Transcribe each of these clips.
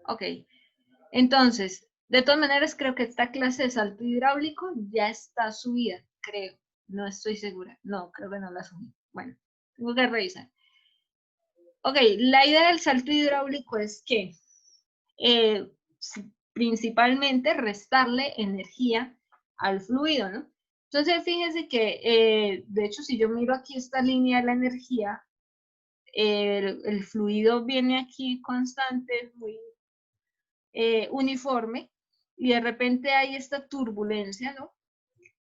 Ok, entonces, de todas maneras creo que esta clase de salto hidráulico ya está subida, creo. No estoy segura. No, creo que no la subí. Bueno, tengo que revisar. Ok, la idea del salto hidráulico es que eh, principalmente restarle energía al fluido, ¿no? Entonces, fíjense que, de hecho, si yo miro aquí esta línea de la energía, el fluido viene aquí constante, muy uniforme, y de repente hay esta turbulencia, ¿no?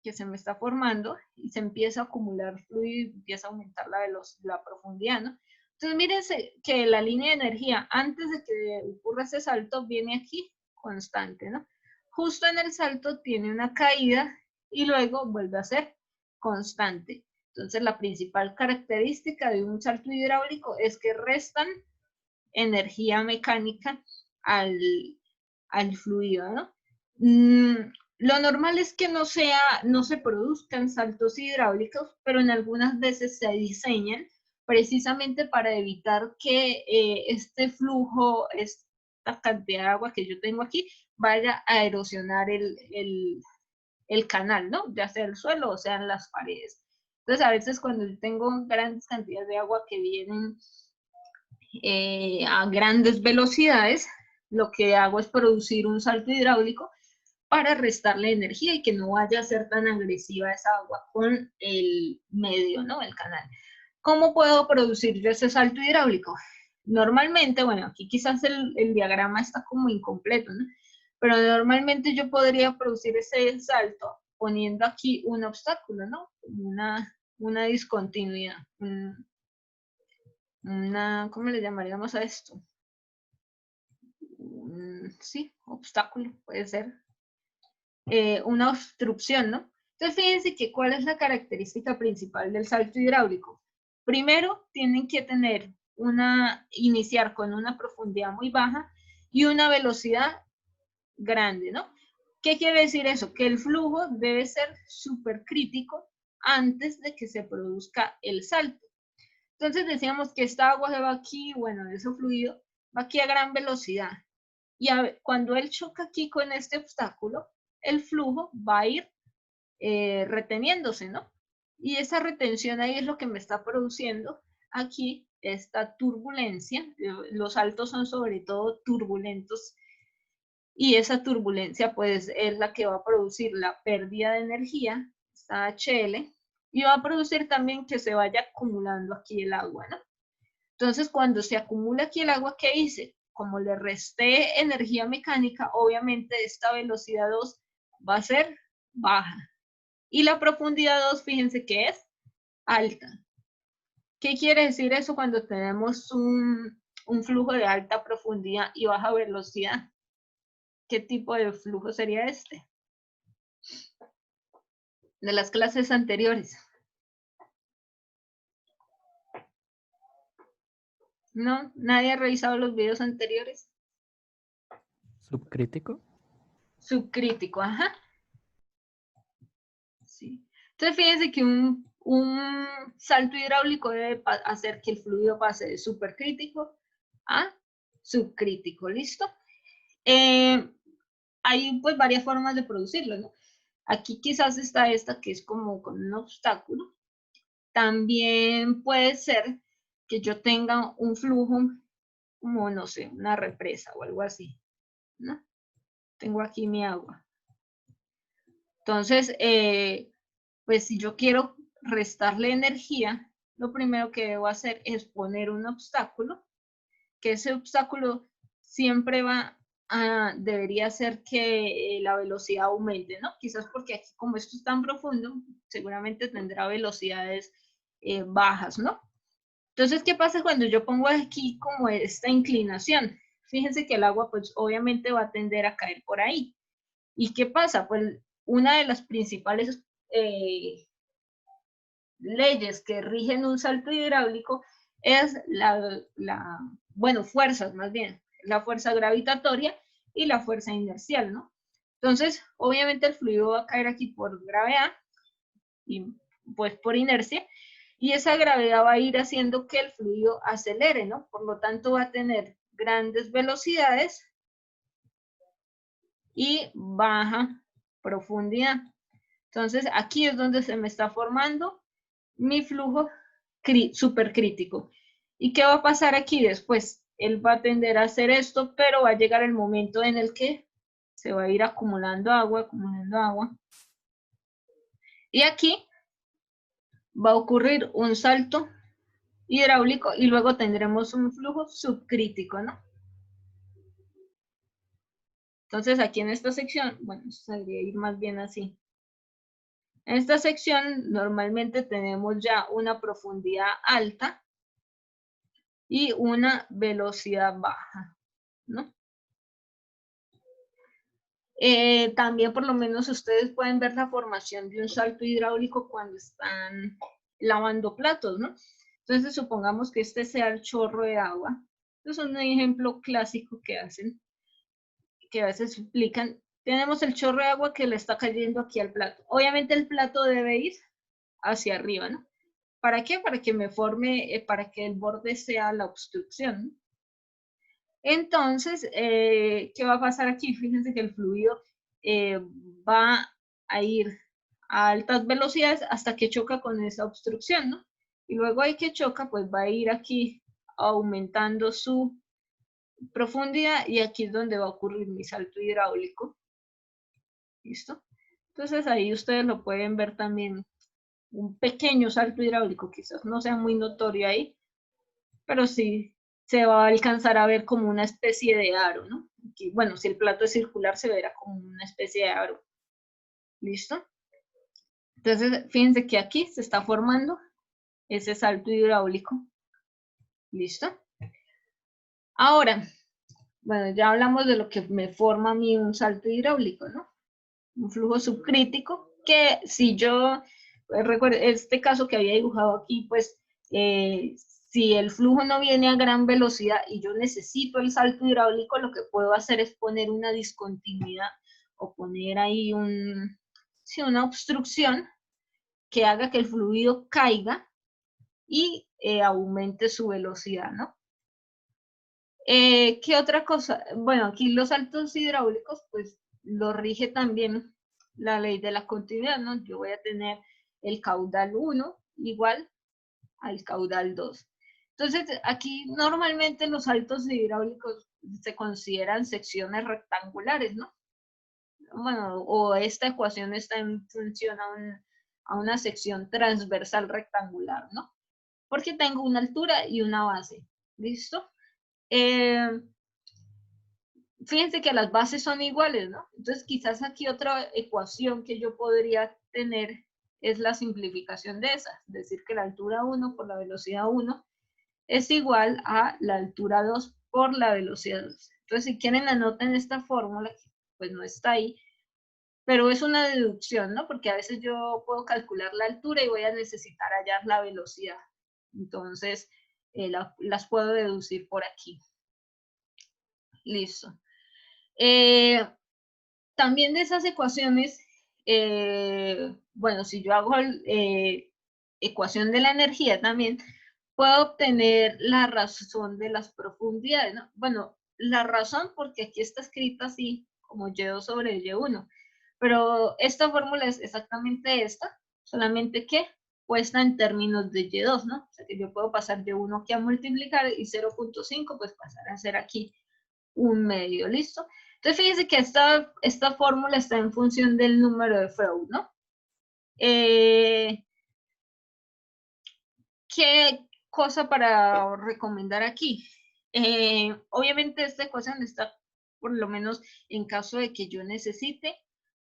Que se me está formando y se empieza a acumular fluido y empieza a aumentar la profundidad, ¿no? Entonces, mírense que la línea de energía, antes de que ocurra ese salto, viene aquí constante, ¿no? Justo en el salto tiene una caída y luego vuelve a ser constante. Entonces, la principal característica de un salto hidráulico es que restan energía mecánica al, al fluido, ¿no? Lo normal es que no se produzcan saltos hidráulicos, pero en algunas veces se diseñan precisamente para evitar que este flujo, esta cantidad de agua que yo tengo aquí, vaya a erosionar el canal, ¿no? Ya sea el suelo o sean las paredes. Entonces, a veces cuando yo tengo grandes cantidades de agua que vienen a grandes velocidades, lo que hago es producir un salto hidráulico para restarle energía y que no vaya a ser tan agresiva esa agua con el medio, ¿no? El canal. ¿Cómo puedo producir yo ese salto hidráulico? Normalmente, bueno, aquí quizás el diagrama está como incompleto, ¿no? Pero normalmente yo podría producir ese salto poniendo aquí un obstáculo, ¿no? Una discontinuidad, ¿cómo le llamaríamos a esto? Sí, obstáculo, puede ser. Una obstrucción, ¿no? Entonces, fíjense que cuál es la característica principal del salto hidráulico. Primero, tienen que iniciar con una profundidad muy baja y una velocidad grande, ¿no? ¿Qué quiere decir eso? Que el flujo debe ser súper crítico antes de que se produzca el salto. Entonces decíamos que esta agua se va aquí, bueno, ese fluido va aquí a gran velocidad. Y cuando él choca aquí con este obstáculo, el flujo va a ir reteniéndose, ¿no? Y esa retención ahí es lo que me está produciendo aquí esta turbulencia. Los saltos son sobre todo turbulentos y esa turbulencia pues es la que va a producir la pérdida de energía, esta HL, y va a producir también que se vaya acumulando aquí el agua, ¿no? Entonces, cuando se acumula aquí el agua, ¿qué hice? Como le resté energía mecánica, obviamente esta velocidad 2 va a ser baja. Y la profundidad 2, fíjense que es alta. ¿Qué quiere decir eso cuando tenemos un flujo de alta profundidad y baja velocidad? ¿Qué tipo de flujo sería este? De las clases anteriores. ¿No? ¿Nadie ha revisado los videos anteriores? ¿Subcrítico? Subcrítico, ajá. Sí. Entonces, fíjense que un salto hidráulico debe hacer que el fluido pase de supercrítico a subcrítico, ¿listo? Hay pues varias formas de producirlo, ¿no? Aquí quizás está esta que es como con un obstáculo. También puede ser que yo tenga un flujo como, no sé, una represa o algo así, ¿no? Tengo aquí mi agua. Entonces, pues si yo quiero restarle energía, lo primero que debo hacer es poner un obstáculo, que ese obstáculo siempre debería hacer que la velocidad aumente, ¿no? Quizás porque aquí como esto es tan profundo, seguramente tendrá velocidades bajas, ¿no? Entonces, ¿qué pasa cuando yo pongo aquí como esta inclinación? Fíjense que el agua pues obviamente va a tender a caer por ahí. ¿Y qué pasa? Pues una de las principales eh, leyes que rigen un salto hidráulico es bueno, fuerzas más bien, la fuerza gravitatoria y la fuerza inercial, ¿no? Entonces, obviamente el fluido va a caer aquí por gravedad y pues por inercia, y esa gravedad va a ir haciendo que el fluido acelere, ¿no? Por lo tanto va a tener grandes velocidades y baja profundidad. Entonces, aquí es donde se me está formando mi flujo supercrítico. ¿Y qué va a pasar aquí después? Él va a tender a hacer esto, pero va a llegar el momento en el que se va a ir acumulando agua, acumulando agua. Y aquí va a ocurrir un salto hidráulico y luego tendremos un flujo subcrítico, ¿no? Entonces aquí en esta sección, bueno, debería ir más bien así. En esta sección normalmente tenemos ya una profundidad alta y una velocidad baja, ¿no? También por lo menos ustedes pueden ver la formación de un salto hidráulico cuando están lavando platos, ¿no? Entonces supongamos que este sea el chorro de agua. Es un ejemplo clásico que hacen, que a veces explican. Tenemos el chorro de agua que le está cayendo aquí al plato. Obviamente el plato debe ir hacia arriba, ¿no? ¿Para qué? Para que me forme, para que el borde sea la obstrucción, ¿no? Entonces, ¿qué va a pasar aquí? Fíjense que el fluido va a ir a altas velocidades hasta que choca con esa obstrucción, ¿no? Y luego ahí que choca, pues va a ir aquí aumentando su profundidad y aquí es donde va a ocurrir mi salto hidráulico. ¿Listo? Entonces ahí ustedes lo pueden ver también, un pequeño salto hidráulico, quizás no sea muy notorio ahí, pero sí se va a alcanzar a ver como una especie de aro, ¿no? Aquí, bueno, si el plato es circular se verá como una especie de aro. ¿Listo? Entonces, fíjense que aquí se está formando ese salto hidráulico. ¿Listo? Ahora, bueno, ya hablamos de lo que me forma a mí un salto hidráulico, ¿no? Un flujo subcrítico, que si yo, recuerdo este caso que había dibujado aquí, pues si el flujo no viene a gran velocidad y yo necesito el salto hidráulico, lo que puedo hacer es poner una discontinuidad o poner ahí sí, una obstrucción que haga que el fluido caiga y aumente su velocidad, ¿no? ¿Qué otra cosa? Bueno, aquí los saltos hidráulicos, pues lo rige también la ley de la continuidad, ¿no? Yo voy a tener el caudal 1 igual al caudal 2. Entonces, aquí normalmente los saltos hidráulicos se consideran secciones rectangulares, ¿no? Bueno, o esta ecuación está en función a una sección transversal rectangular, ¿no? Porque tengo una altura y una base, ¿listo? Fíjense que las bases son iguales, ¿no? Entonces quizás aquí otra ecuación que yo podría tener es la simplificación de esa, es decir, que la altura 1 por la velocidad 1 es igual a la altura 2 por la velocidad 2. Entonces, si quieren, anoten esta fórmula, pues no está ahí, pero es una deducción, ¿no? Porque a veces yo puedo calcular la altura y voy a necesitar hallar la velocidad. Entonces, las puedo deducir por aquí. Listo. También de esas ecuaciones, bueno, si yo hago ecuación de la energía también, puedo obtener la razón de las profundidades, ¿no? Bueno, la razón porque aquí está escrita así, como Y2 sobre Y1, pero esta fórmula es exactamente esta, solamente que puesta en términos de Y2, ¿no? O sea que yo puedo pasar de 1 aquí a multiplicar y 0.5 pues pasar a ser aquí un medio, ¿listo? Entonces fíjense que esta fórmula está en función del número de Freud, ¿no? ¿Qué cosa para recomendar aquí? Obviamente esta ecuación está por lo menos en caso de que yo necesite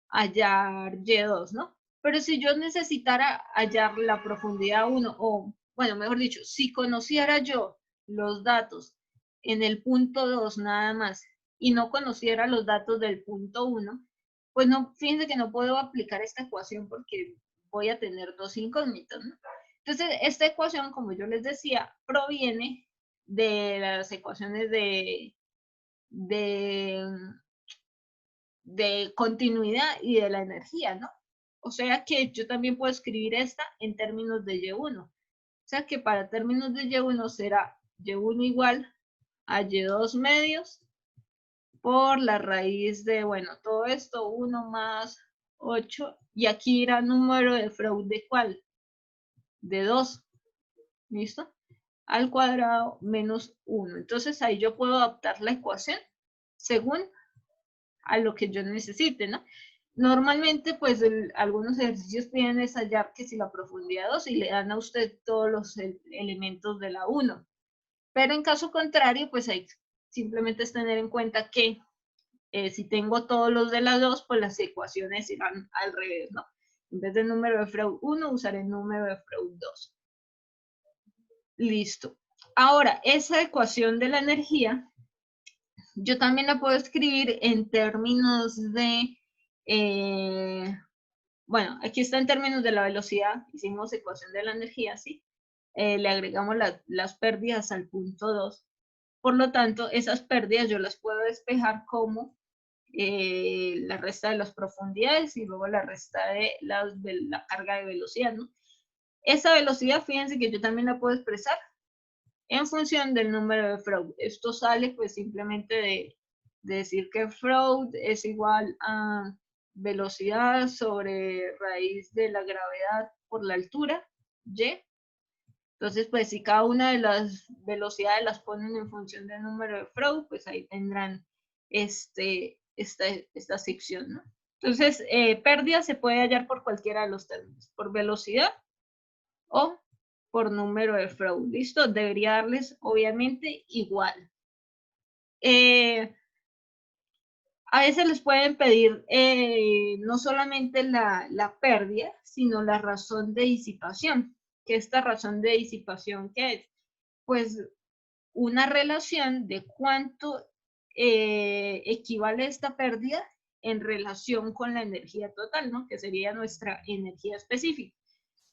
hallar Y2, ¿no? Pero si yo necesitara hallar la profundidad 1, o bueno, mejor dicho, si conociera yo los datos en el punto 2 nada más y no conociera los datos del punto 1, pues no, fíjense que no puedo aplicar esta ecuación porque voy a tener dos incógnitas, ¿no? Entonces, esta ecuación, como yo les decía, proviene de las ecuaciones de continuidad y de la energía, ¿no? O sea que yo también puedo escribir esta en términos de Y1. O sea que para términos de Y1 será Y1 igual a Y2 medios por la raíz de, bueno, todo esto, 1 más 8, y aquí irá número de Freud de ¿cuál? De 2, ¿listo? Al cuadrado menos 1. Entonces ahí yo puedo adaptar la ecuación según a lo que yo necesite, ¿no? Normalmente, pues algunos ejercicios piden es hallar que si la profundidad 2 y le dan a usted todos los elementos de la 1. Pero en caso contrario, pues hay simplemente es tener en cuenta que si tengo todos los de la 2, pues las ecuaciones irán al revés, ¿no? En vez del número de Freud 1, usaré el número de Freud 2. Listo. Ahora, esa ecuación de la energía, yo también la puedo escribir en términos de, bueno, aquí está en términos de la velocidad, hicimos ecuación de la energía, ¿sí? Le agregamos las pérdidas al punto 2. Por lo tanto, esas pérdidas yo las puedo despejar como la resta de las profundidades y luego la resta de la carga de velocidad, ¿no? Esa velocidad, fíjense que yo también la puedo expresar en función del número de Freud. Esto sale pues simplemente de decir que Freud es igual a velocidad sobre raíz de la gravedad por la altura, y. Entonces, pues si cada una de las velocidades las ponen en función del número de Freud, pues ahí tendrán esta sección, ¿no? Entonces, pérdida se puede hallar por cualquiera de los términos, por velocidad o por número de Freud. ¿Listo? Debería darles, obviamente, igual. A veces les pueden pedir no solamente la pérdida, sino la razón de disipación. ¿Qué esta razón de disipación qué es? Pues una relación de cuánto equivale esta pérdida en relación con la energía total, ¿no? Que sería nuestra energía específica.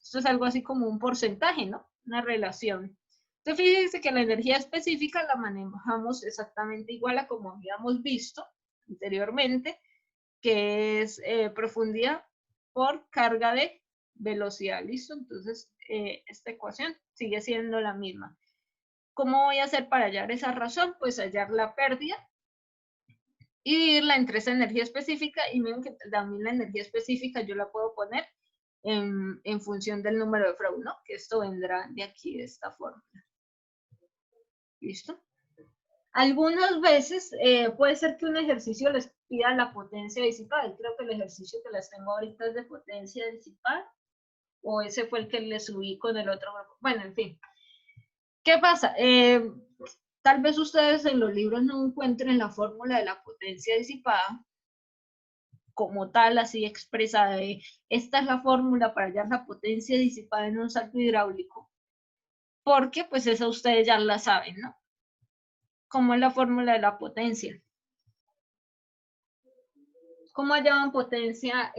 Esto es algo así como un porcentaje, ¿no? Una relación. Entonces, fíjense que la energía específica la manejamos exactamente igual a como habíamos visto anteriormente, que es profundidad por carga de velocidad, ¿listo? Entonces, esta ecuación sigue siendo la misma. ¿Cómo voy a hacer para hallar esa razón? Pues hallar la pérdida y dividirla entre esa energía específica, y miren que también la energía específica yo la puedo poner en función del número de Freud, ¿no? Que esto vendrá de aquí, de esta fórmula. ¿Listo? Algunas veces puede ser que un ejercicio les pida la potencia disipada. Creo que el ejercicio que les tengo ahorita es de potencia disipada, o ese fue el que les subí con el otro grupo. Bueno, en fin. ¿Qué pasa? Tal vez ustedes en los libros no encuentren la fórmula de la potencia disipada como tal, así expresada de esta es la fórmula para hallar la potencia disipada en un salto hidráulico, porque pues esa ustedes ya la saben, ¿no? ¿Cómo es la fórmula de la potencia? ¿Cómo hallaban potencia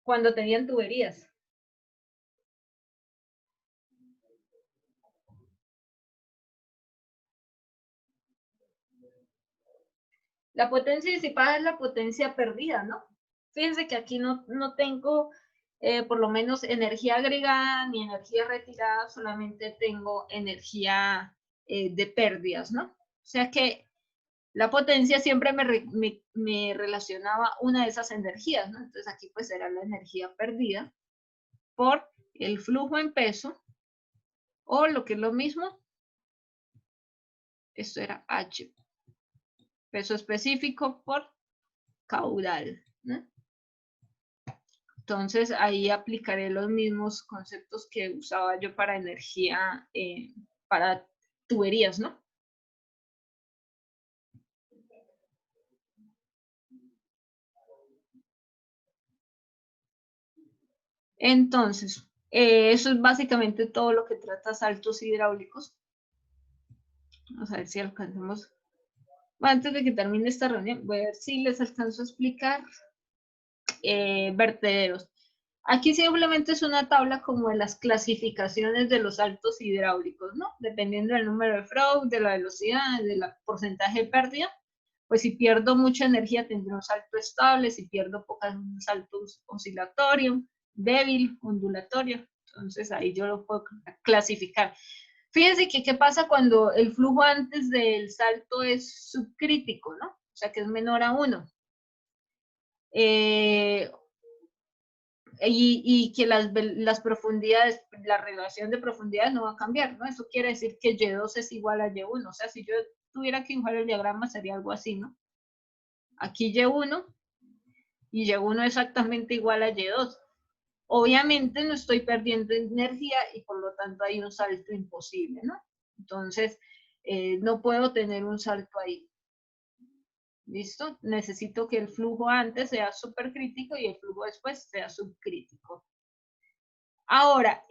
cuando tenían tuberías? La potencia disipada es la potencia perdida, ¿no? Fíjense que aquí no tengo por lo menos energía agregada ni energía retirada, solamente tengo energía de pérdidas, ¿no? O sea que la potencia siempre me relacionaba una de esas energías, ¿no? Entonces aquí pues era la energía perdida por el flujo en peso, o lo que es lo mismo, esto era H, peso específico por caudal, ¿no? Entonces ahí aplicaré los mismos conceptos que usaba yo para energía, para tuberías, ¿no? Entonces, eso es básicamente todo lo que trata saltos hidráulicos. Vamos a ver si alcanzamos. Bueno, antes de que termine esta reunión, voy a ver si les alcanzo a explicar vertederos. Aquí simplemente es una tabla como de las clasificaciones de los saltos hidráulicos, ¿no? Dependiendo del número de Freud, de la velocidad, del porcentaje de pérdida. Pues si pierdo mucha energía tendré un salto estable, si pierdo pocas, un salto oscilatorio, débil, ondulatorio. Entonces ahí yo lo puedo clasificar. Fíjense que qué pasa cuando el flujo antes del salto es subcrítico, ¿no? O sea, que es menor a 1. Y que las profundidades, la relación de profundidades no va a cambiar, ¿no? Eso quiere decir que Y2 es igual a Y1. O sea, si yo tuviera que dibujar el diagrama sería algo así, ¿no? Aquí Y1 y Y1 exactamente igual a Y2. Obviamente no estoy perdiendo energía y por lo tanto hay un salto imposible, ¿no? Entonces, no puedo tener un salto ahí. ¿Listo? Necesito que el flujo antes sea supercrítico y el flujo después sea subcrítico. Ahora,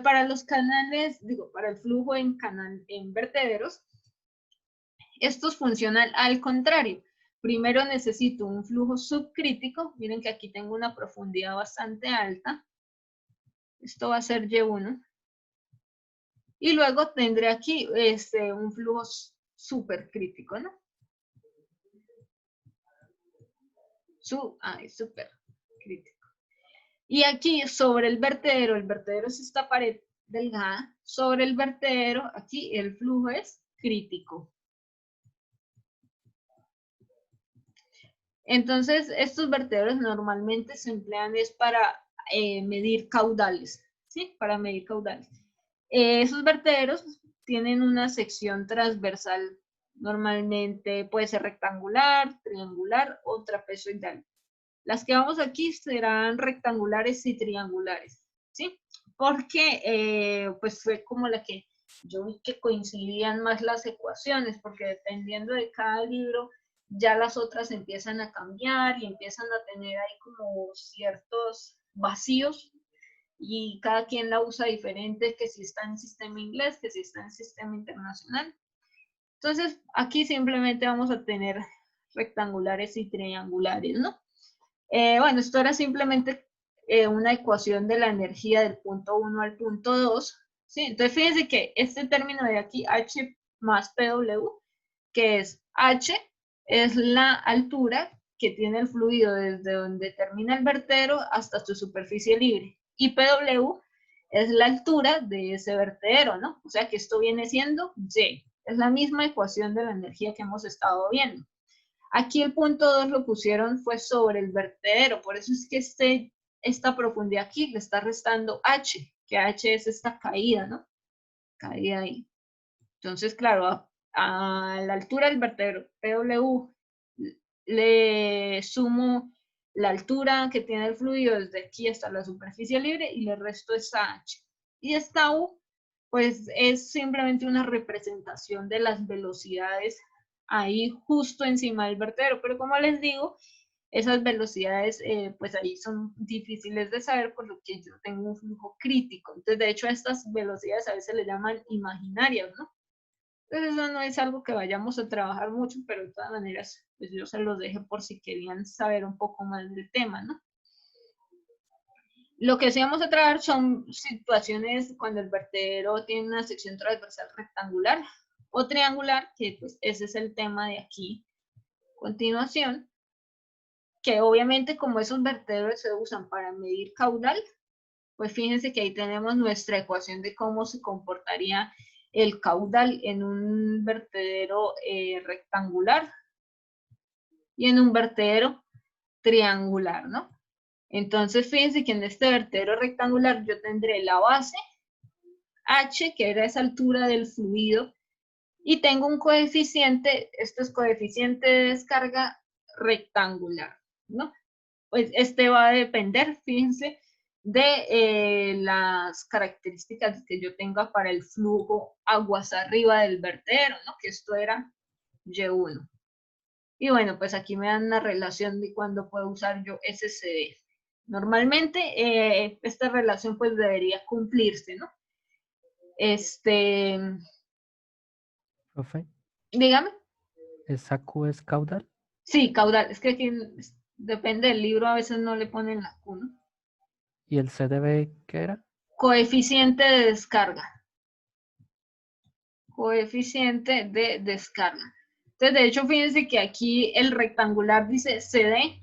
para los canales, digo, para el flujo en vertederos, estos funcionan al contrario. Primero necesito un flujo subcrítico. Miren que aquí tengo una profundidad bastante alta. Esto va a ser Y1. Y luego tendré aquí un flujo supercrítico, ¿no? Supercrítico. Y aquí sobre el vertedero es esta pared delgada, sobre el vertedero, aquí el flujo es crítico. Entonces, estos vertederos normalmente se emplean es para medir caudales, ¿sí? Para medir caudales. Esos vertederos tienen una sección transversal, normalmente puede ser rectangular, triangular o trapezoidal. Las que vamos aquí serán rectangulares y triangulares, ¿sí? Porque pues fue como la que yo vi que coincidían más las ecuaciones, porque dependiendo de cada libro, ya las otras empiezan a cambiar y empiezan a tener ahí como ciertos vacíos y cada quien la usa diferente, que si está en sistema inglés, que si está en sistema internacional. Entonces, aquí simplemente vamos a tener rectangulares y triangulares, ¿no? Bueno, esto era simplemente una ecuación de la energía del punto 1 al punto 2. ¿Sí? Entonces, fíjense que este término de aquí, H más PW, que es H, es la altura que tiene el fluido desde donde termina el vertedero hasta su superficie libre. Y PW es la altura de ese vertedero, ¿no? O sea que esto viene siendo Y. Es la misma ecuación de la energía que hemos estado viendo. Aquí el punto 2 lo pusieron fue sobre el vertedero, por eso es que esta profundidad aquí le está restando H, que H es esta caída, ¿no? Caída ahí. Entonces, claro, a la altura del vertedero, PW, le sumo la altura que tiene el fluido desde aquí hasta la superficie libre y le resto esa H. Y esta U, pues es simplemente una representación de las velocidades ahí justo encima del vertedero, pero como les digo, esas velocidades pues ahí son difíciles de saber por lo que yo tengo un flujo crítico. Entonces, de hecho, a estas velocidades a veces le llaman imaginarias, ¿no? Entonces, eso no es algo que vayamos a trabajar mucho, pero de todas maneras, pues yo se los dejé por si querían saber un poco más del tema, ¿no? Lo que sí vamos a trabajar son situaciones cuando el vertedero tiene una sección transversal rectangular o triangular, que pues ese es el tema de aquí a continuación, que obviamente como esos vertederos se usan para medir caudal, pues fíjense que ahí tenemos nuestra ecuación de cómo se comportaría el caudal en un vertedero rectangular y en un vertedero triangular, ¿no? Entonces, fíjense que en este vertedero rectangular yo tendré la base H, que era esa altura del fluido, y tengo un coeficiente, esto es coeficiente de descarga rectangular, ¿no? Pues este va a depender, fíjense, de las características que yo tenga para el flujo aguas arriba del vertedero, ¿no? Que esto era Y1. Y bueno, pues aquí me dan una relación de cuándo puedo usar yo SCD. Normalmente esta relación pues debería cumplirse, ¿no? Profe, Dígame. ¿esa Q es caudal? Sí, caudal. Es que aquí depende del libro, a veces no le ponen la Q, ¿no? ¿Y el CDB qué era? Coeficiente de descarga. Coeficiente de descarga. Entonces, de hecho, fíjense que aquí el rectangular dice CD,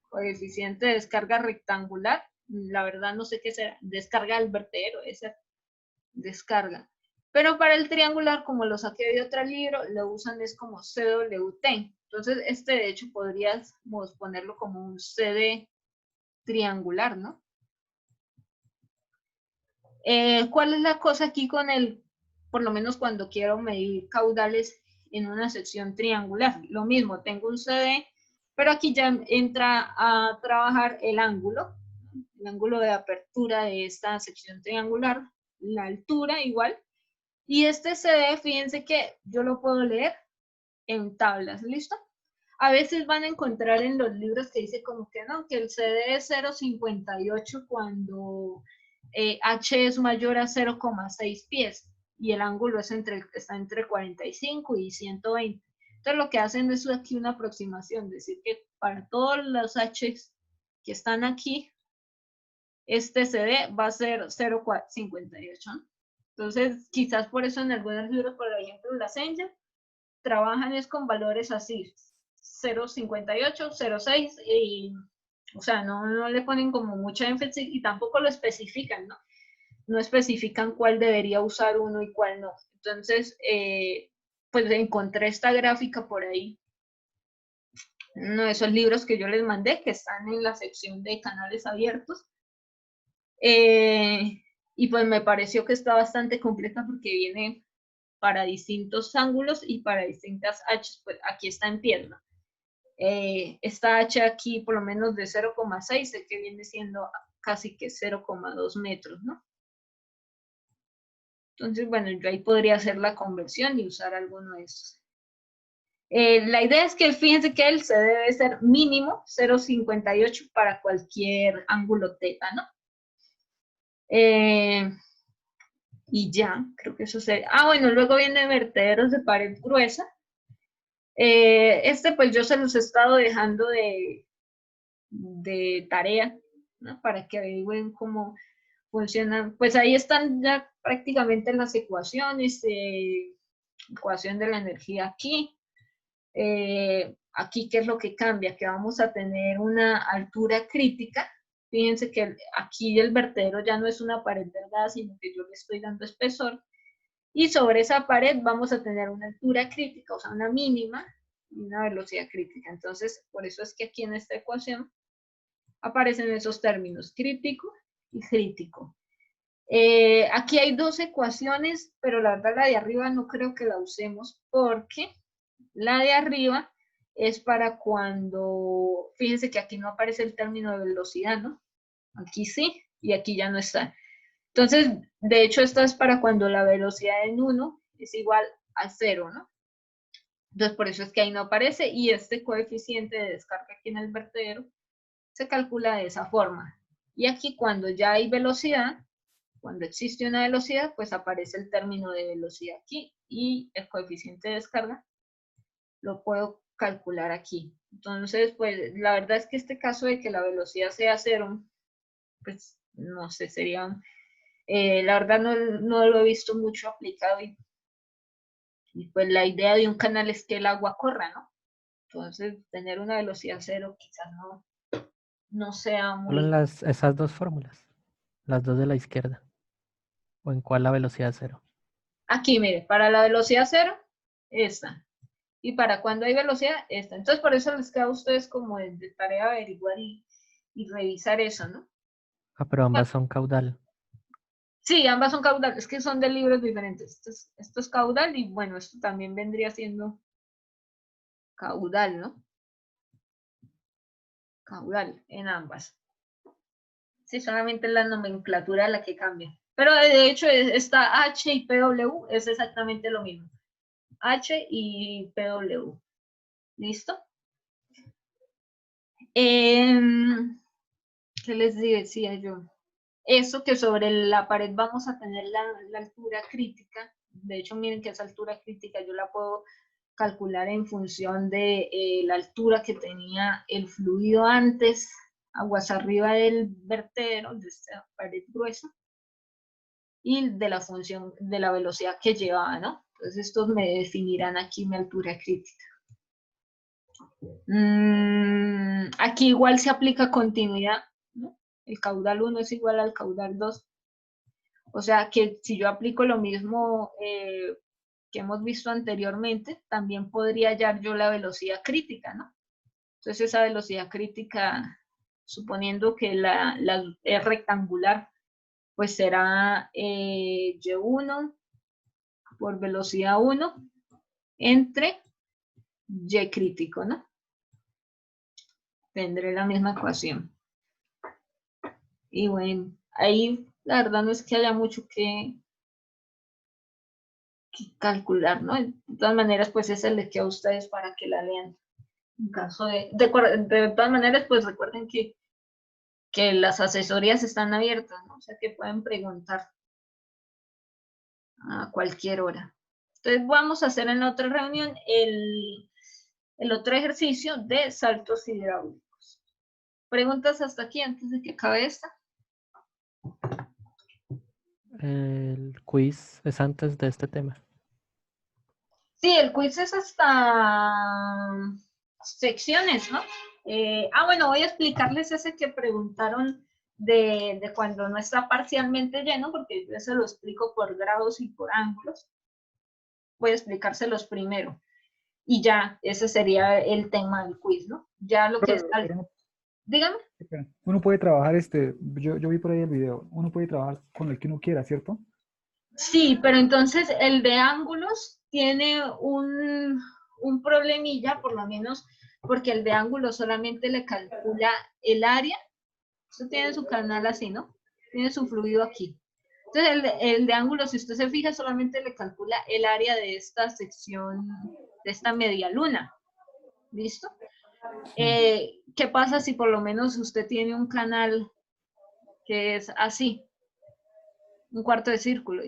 coeficiente de descarga rectangular. La verdad no sé qué será. Descarga del vertedero, esa descarga. Pero para el triangular, como lo saqué de otro libro, lo usan es como CWT. Entonces, este de hecho podríamos ponerlo como un CD triangular, ¿no? ¿Cuál es la cosa aquí con el, por lo menos cuando quiero medir caudales en una sección triangular? Lo mismo, tengo un CD, pero aquí ya entra a trabajar el ángulo de apertura de esta sección triangular, la altura igual, y este CD, fíjense que yo lo puedo leer en tablas, ¿listo? A veces van a encontrar en los libros que dice como que no, que el CD es 0,58 cuando H es mayor a 0,6 pies y el ángulo es está entre 45 y 120. Entonces lo que hacen es aquí una aproximación, decir que para todos los H que están aquí, este CD va a ser 0,58. Entonces, quizás por eso en algunos libros, por ejemplo, la Angel, trabajan es con valores así, 0,58, 0,6, y, o sea, no le ponen como mucha énfasis y tampoco lo especifican, ¿no? No especifican cuál debería usar uno y cuál no. Entonces, pues encontré esta gráfica por ahí, uno de esos libros que yo les mandé, que están en la sección de canales abiertos. Y pues me pareció que está bastante completa porque viene para distintos ángulos y para distintas H, pues aquí está en pierna. Esta H aquí por lo menos de 0,6, sé que viene siendo casi que 0,2 metros, ¿no? Entonces, bueno, yo ahí podría hacer la conversión y usar alguno de estos. La idea es que fíjense que el C debe ser mínimo 0,58 para cualquier ángulo teta, ¿no? Y ya, creo que eso sería. Ah, bueno, luego viene vertederos de pared gruesa. Pues yo se los he estado dejando de tarea, ¿no? Para que averigüen cómo funcionan. Pues ahí están ya prácticamente las ecuaciones, ecuación de la energía aquí. Aquí, ¿qué es lo que cambia? Que vamos a tener una altura crítica. Fíjense que aquí el vertedero ya no es una pared delgada, sino que yo le estoy dando espesor. Y sobre esa pared vamos a tener una altura crítica, o sea, una mínima y una velocidad crítica. Entonces, por eso es que aquí en esta ecuación aparecen esos términos, crítico y crítico. Aquí hay dos ecuaciones, pero la verdad la de arriba no creo que la usemos porque la de arriba es para cuando, fíjense que aquí no aparece el término de velocidad, ¿no? Aquí sí, y aquí ya no está. Entonces, de hecho, esta es para cuando la velocidad en 1 es igual a 0, ¿no? Entonces, por eso es que ahí no aparece y este coeficiente de descarga aquí en el vertedero se calcula de esa forma. Y aquí cuando ya hay velocidad, cuando existe una velocidad, pues aparece el término de velocidad aquí y el coeficiente de descarga lo puedo calcular aquí. Entonces, pues la verdad es que este caso de que la velocidad sea 0, pues no sé, sería, la verdad no lo he visto mucho aplicado y pues la idea de un canal es que el agua corra, ¿no? Entonces, tener una velocidad 0 quizás no sea Solo en muy... esas dos fórmulas, las dos de la izquierda. ¿O en cuál la velocidad cero? Aquí, mire, para la velocidad 0, esta. Y para cuando hay velocidad, esta. Entonces, por eso les queda a ustedes como de tarea averiguar y revisar eso, ¿no? Ah, pero Bueno, ambas son caudal. sí, ambas son caudal, es que son de libros diferentes. Esto es caudal y bueno, esto también vendría siendo caudal, ¿no? Caudal en ambas. Sí, solamente la nomenclatura la que cambia. Pero de hecho, esta H y PW es exactamente lo mismo. H y PW. ¿Listo? ¿Qué les decía yo? Eso que sobre la pared vamos a tener la altura crítica. De hecho, miren que esa altura crítica yo la puedo calcular en función de la altura que tenía el fluido antes, aguas arriba del vertedero, de esta pared gruesa, y de la función de la velocidad que llevaba, ¿no? Entonces estos me definirán aquí mi altura crítica. Aquí igual se aplica continuidad, ¿no? El caudal 1 es igual al caudal 2. O sea que si yo aplico lo mismo que hemos visto anteriormente, también podría hallar yo la velocidad crítica, ¿no? Entonces esa velocidad crítica, suponiendo que la es rectangular, pues será Y1 por velocidad 1 entre Y crítico, ¿no? Tendré la misma ecuación. Y bueno, ahí la verdad no es que haya mucho que calcular, ¿no? De todas maneras, pues esa les queda a ustedes para que la lean. En caso de todas maneras, pues recuerden que las asesorías están abiertas, ¿no? O sea que pueden preguntar a cualquier hora. Entonces vamos a hacer en la otra reunión el otro ejercicio de saltos hidráulicos. ¿Preguntas hasta aquí antes de que acabe esta? El quiz es antes de este tema. Sí, el quiz es hasta secciones, ¿no? Bueno, voy a explicarles ese que preguntaron de cuando no está parcialmente lleno, porque yo se lo explico por grados y por ángulos. Voy a explicárselos primero. Y ya, ese sería el tema del quiz, ¿no? Ya lo que es... Dígame. Uno puede trabajar, yo vi por ahí el video, uno puede trabajar con el que uno quiera, ¿cierto? Sí, pero entonces el de ángulos tiene un problemilla, por lo menos, porque el de ángulos solamente le calcula el área. Usted tiene su canal así, ¿no? Tiene su fluido aquí. Entonces el de ángulos, si usted se fija, solamente le calcula el área de esta sección, de esta media luna. ¿Listo? ¿Qué pasa si por lo menos usted tiene un canal que es así? Un cuarto de círculo,